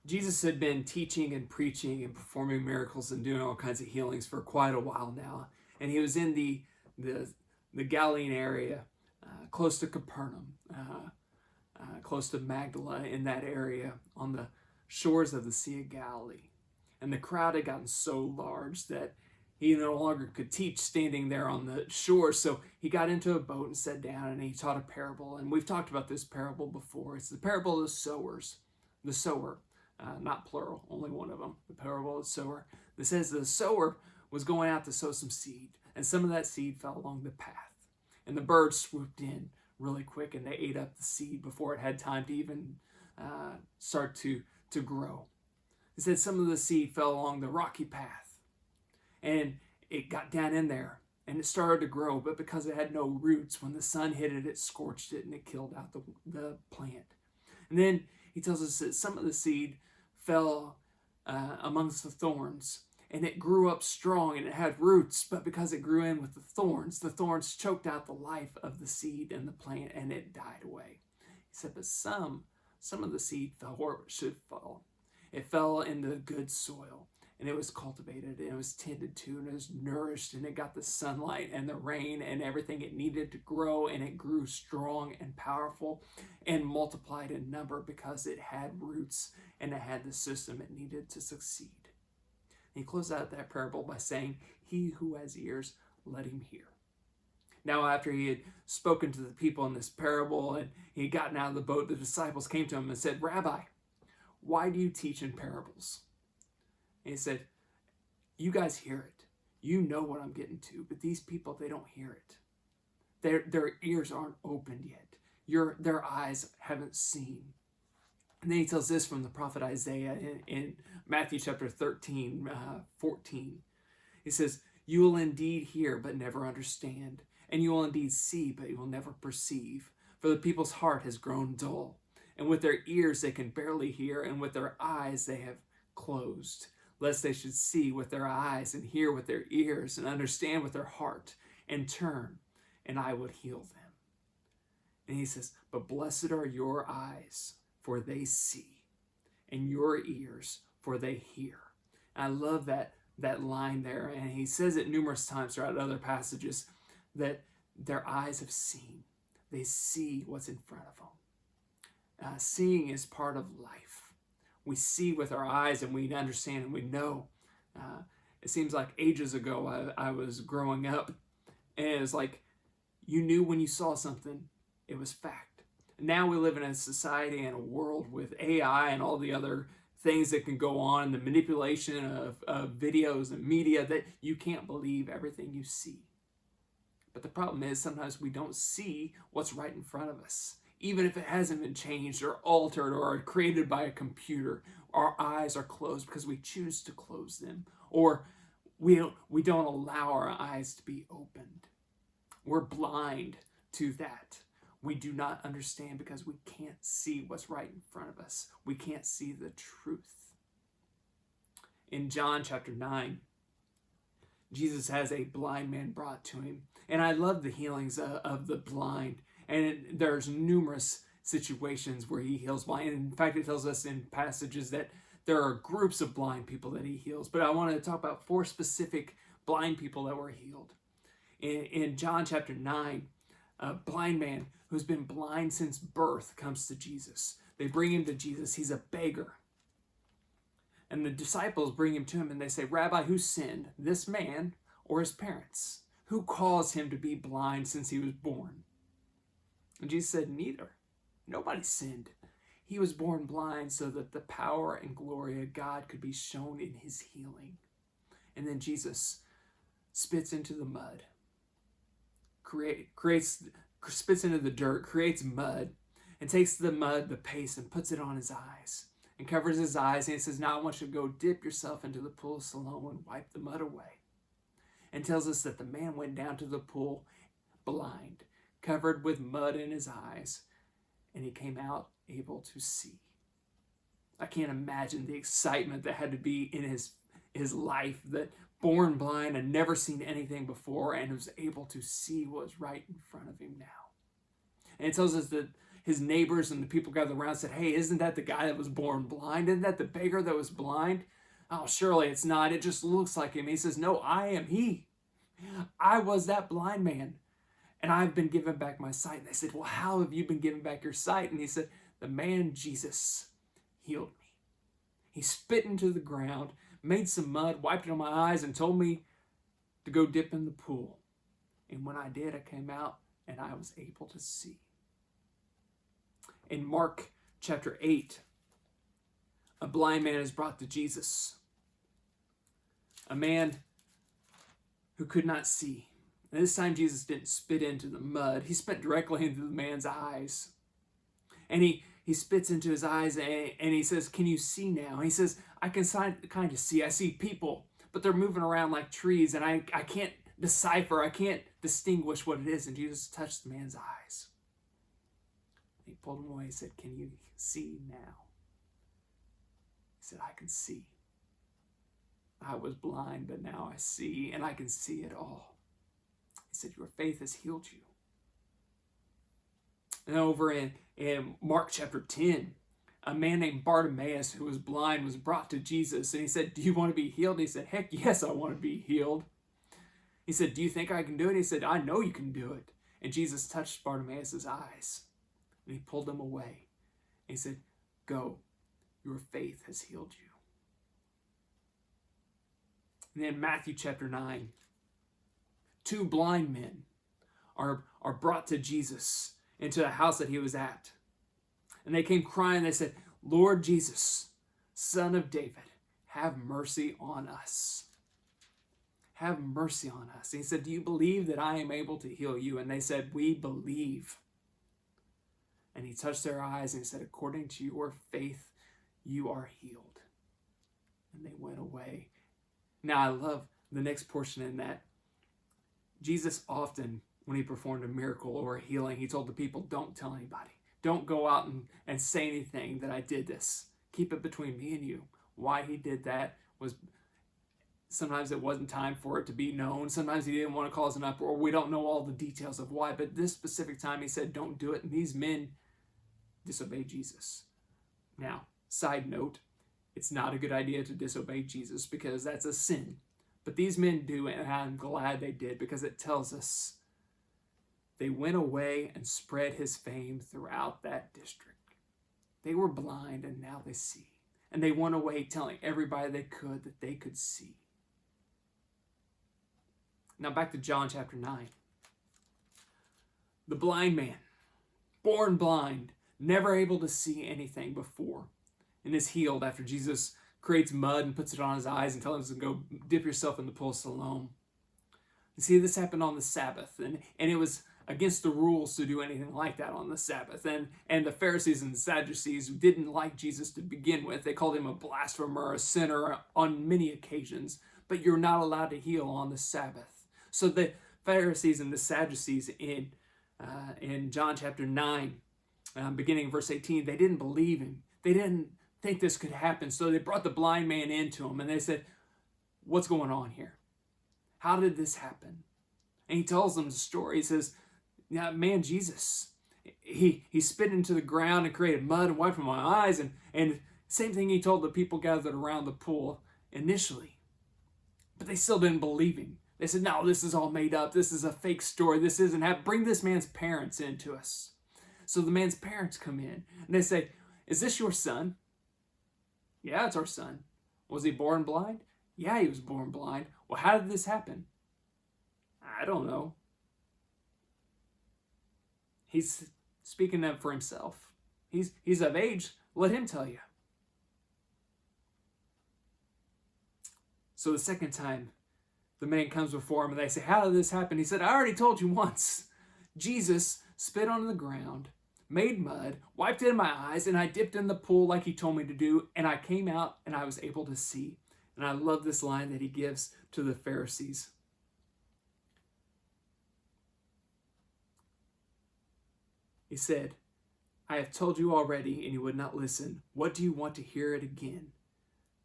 Jesus had been teaching and preaching and performing miracles and doing all kinds of healings for quite a while now, and he was in the, the Galilean area, close to Capernaum, close to Magdala, in that area on the shores of the Sea of Galilee. And the crowd had gotten so large that he no longer could teach standing there on the shore. So he got into a boat and sat down and he taught a parable. And we've talked about this parable before. It's the parable of the sowers, the sower, not plural, only one of them, the parable of the sower. That says the sower was going out to sow some seed, and some of that seed fell along the path. And the birds swooped in really quick and they ate up the seed before it had time to even start to grow. It said some of the seed fell along the rocky path, and it got down in there and it started to grow, but because it had no roots, when the sun hit it, it scorched it and it killed out the plant. And then he tells us that some of the seed fell amongst the thorns, and it grew up strong and it had roots, but because it grew in with the thorns choked out the life of the seed and the plant, and it died away. He said, but some of the seed fell where it should fall. It fell in the good soil, and it was cultivated, and it was tended to, and it was nourished, and it got the sunlight and the rain and everything it needed to grow, and it grew strong and powerful and multiplied in number because it had roots and it had the system it needed to succeed. And he closed out that parable by saying, he who has ears, let him hear. Now, after he had spoken to the people in this parable and he had gotten out of the boat, the disciples came to him and said, Rabbi, why do you teach in parables? And he said, you guys hear it. You know what I'm getting to, but these people, they don't hear it. Their ears aren't opened yet. Their eyes haven't seen. And then he tells this from the prophet Isaiah in Matthew chapter 13, 14. He says, you will indeed hear, but never understand. And you will indeed see, but you will never perceive. For the people's heart has grown dull. And with their ears they can barely hear, and with their eyes they have closed, lest they should see with their eyes and hear with their ears and understand with their heart and turn, and I would heal them. And he says, but blessed are your eyes, for they see, and your ears, for they hear. And I love that line there, and he says it numerous times throughout other passages, that their eyes have seen. They see what's in front of them. Seeing is part of life. We see with our eyes and we understand and we know. It seems like ages ago I was growing up, and it was like you knew when you saw something, it was fact. Now we live in a society and a world with AI and all the other things that can go on, the manipulation of videos and media, that you can't believe everything you see. But the problem is sometimes we don't see what's right in front of us. Even if it hasn't been changed or altered or created by a computer, our eyes are closed because we choose to close them, or we don't allow our eyes to be opened. We're blind to that. We do not understand because we can't see what's right in front of us. We can't see the truth. In John chapter 9, Jesus has a blind man brought to him. And I love the healings of the blind. And there's numerous situations where he heals blind. And in fact, it tells us in passages that there are groups of blind people that he heals. But I want to talk about 4 specific blind people that were healed. In John chapter 9, a blind man who's been blind since birth comes to Jesus. They bring him to Jesus. He's a beggar. And the disciples bring him to him and they say, Rabbi, who sinned, this man or his parents? Who caused him to be blind since he was born? And Jesus said, neither. Nobody sinned. He was born blind so that the power and glory of God could be shown in his healing. And then Jesus spits into the mud, spits into the dirt, creates mud, and takes the mud, the paste, and puts it on his eyes, and covers his eyes, and he says, now I want you to go dip yourself into the pool of Siloam and wipe the mud away. And tells us that the man went down to the pool blind, covered with mud in his eyes, and he came out able to see. I can't imagine the excitement that had to be in his life, that born blind and never seen anything before and was able to see what was right in front of him now. And it tells us that his neighbors and the people gathered around said, hey, isn't that the guy that was born blind? Isn't that the beggar that was blind? Oh, surely it's not. It just looks like him. He says, no, I am he. I was that blind man, and I've been given back my sight. And they said, well, how have you been given back your sight? And he said, the man Jesus healed me. He spit into the ground, made some mud, wiped it on my eyes, and told me to go dip in the pool. And when I did, I came out and I was able to see. In Mark chapter 8, a blind man is brought to Jesus. A man who could not see. And this time Jesus didn't spit into the mud. He spit directly into the man's eyes. And he spits into his eyes and he says, can you see now? And he says, I can kind of see. I see people, but they're moving around like trees, and I can't decipher. I can't distinguish what it is. And Jesus touched the man's eyes. He pulled him away and said, can you see now? He said, I can see. I was blind, but now I see, and I can see it all. He said, your faith has healed you. And over in Mark chapter 10, a man named Bartimaeus, who was blind, was brought to Jesus. And he said, do you want to be healed? And he said, heck yes, I want to be healed. He said, do you think I can do it? And he said, I know you can do it. And Jesus touched Bartimaeus' eyes. And he pulled them away. And he said, go, your faith has healed you. And then Matthew chapter 9, two blind men are brought to Jesus into the house that he was at. And they came crying. They said, Lord Jesus, Son of David, have mercy on us. Have mercy on us. And he said, do you believe that I am able to heal you? And they said, we believe. And he touched their eyes and he said, according to your faith, you are healed. And they went away. Now I love the next portion in that. Jesus often, when he performed a miracle or a healing, he told the people, don't tell anybody. Don't go out and say anything that I did this. Keep it between me and you. Why he did that was sometimes it wasn't time for it to be known. Sometimes he didn't want to cause an uproar. We don't know all the details of why, but this specific time he said, don't do it. And these men disobeyed Jesus. Now, side note, it's not a good idea to disobey Jesus because that's a sin. But these men do, and I'm glad they did because it tells us they went away and spread his fame throughout that district. They were blind and now they see. And they went away telling everybody they could that they could see. Now back to John chapter 9. The blind man, born blind, never able to see anything before, and is healed after Jesus creates mud and puts it on his eyes and tells him to go dip yourself in the pool of Siloam. You see, this happened on the Sabbath, and it was against the rules to do anything like that on the Sabbath. And the Pharisees and the Sadducees didn't like Jesus to begin with. They called him a blasphemer, a sinner on many occasions, but you're not allowed to heal on the Sabbath. So the Pharisees and the Sadducees in John chapter 9, beginning in verse 18, they didn't believe him. They didn't think this could happen. So they brought the blind man into him and they said, what's going on here? How did this happen? And he tells them the story. He says, yeah, man, Jesus, he spit into the ground and created mud and wiped from my eyes. And same thing he told the people gathered around the pool initially. But they still didn't believe him. They said, no, this is all made up. This is a fake story. This isn't happening. Bring this man's parents into us. So the man's parents come in and they say, is this your son? Yeah, it's our son. Was he born blind? Yeah, he was born blind. Well, how did this happen? I don't know. He's speaking up for himself. He's of age. Let him tell you. So the second time, the man comes before him and they say, how did this happen? He said, I already told you once. Jesus spit on the ground, made mud, wiped it in my eyes, and I dipped in the pool like he told me to do, and I came out and I was able to see. And I love this line that he gives to the Pharisees. He said, I have told you already, and you would not listen. What do you want to hear it again?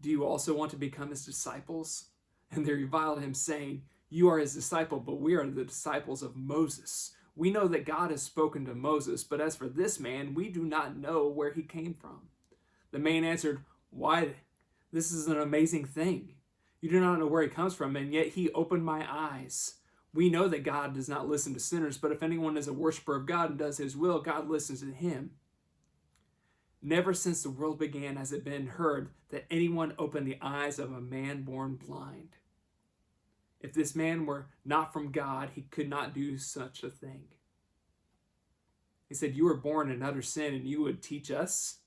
Do you also want to become his disciples? And they reviled him, saying, you are his disciple, but we are the disciples of Moses. We know that God has spoken to Moses, but as for this man, we do not know where he came from." The man answered, "Why, this is an amazing thing. You do not know where he comes from, and yet he opened my eyes. We know that God does not listen to sinners, but if anyone is a worshiper of God and does his will, God listens to him. Never since the world began has it been heard that anyone opened the eyes of a man born blind. If this man were not from God, he could not do such a thing." He said, "You were born in utter sin, and you would teach us?"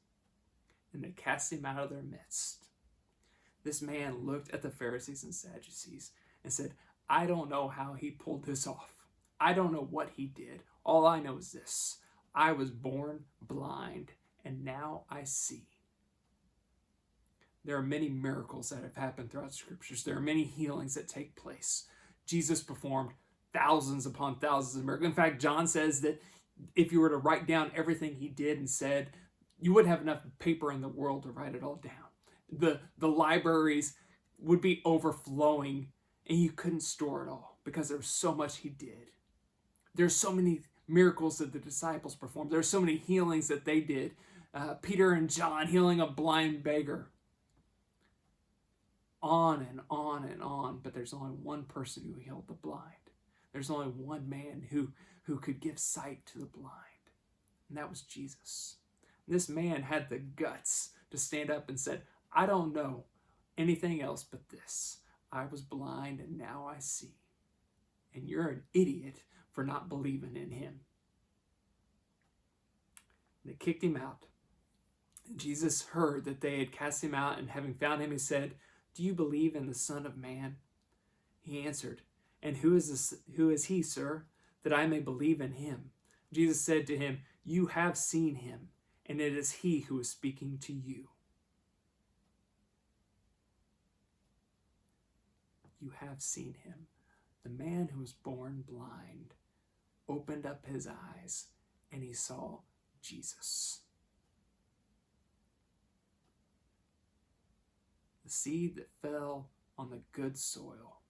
And they cast him out of their midst. This man looked at the Pharisees and Sadducees and said, "I don't know how he pulled this off. I don't know what he did. All I know is this: I was born blind, and now I see." There are many miracles that have happened throughout scriptures. There are many healings that take place. Jesus performed thousands upon thousands of miracles. In fact, John says that if you were to write down everything he did and said, you wouldn't have enough paper in the world to write it all down. The libraries would be overflowing, and you couldn't store it all because there was so much he did. There's so many miracles that the disciples performed. There's so many healings that they did. Peter and John healing a blind beggar. On and on and on, but there's only one person who healed the blind. There's only one man who could give sight to the blind, and that was Jesus. This man had the guts to stand up and said, "I don't know anything else but this. I was blind and now I see. And you're an idiot for not believing in him." And they kicked him out. And Jesus heard that they had cast him out, and having found him, he said, "Do you believe in the Son of Man?" He answered, "And who is he, sir, that I may believe in him?" Jesus said to him, "You have seen him, and it is he who is speaking to you." You have seen him. The man who was born blind opened up his eyes, and he saw Jesus. The seed that fell on the good soil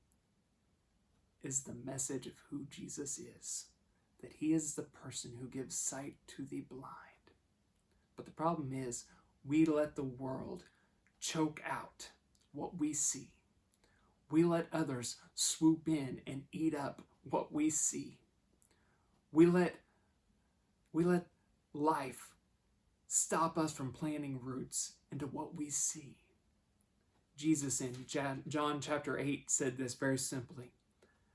is the message of who Jesus is, that he is the person who gives sight to the blind. But the problem is, we let the world choke out what we see. We let others swoop in and eat up what we see. We let life stop us from planting roots into what we see. Jesus in John chapter 8 said this very simply.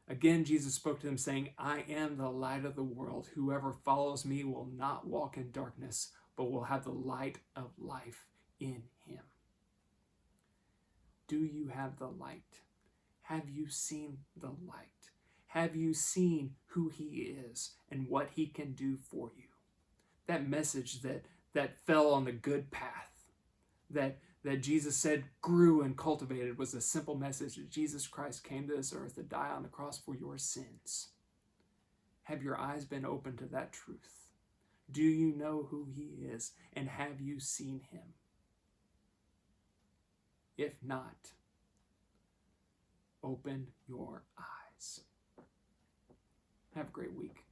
Again, Jesus spoke to them saying, "I am the light of the world. Whoever follows me will not walk in darkness, but will have the light of life in him." Do you have the light? Have you seen the light? Have you seen who he is and what he can do for you? That message that fell on the good path, that Jesus said grew and cultivated, was a simple message that Jesus Christ came to this earth to die on the cross for your sins. Have your eyes been open to that truth? Do you know who he is, and have you seen him? If not, open your eyes. Have a great week.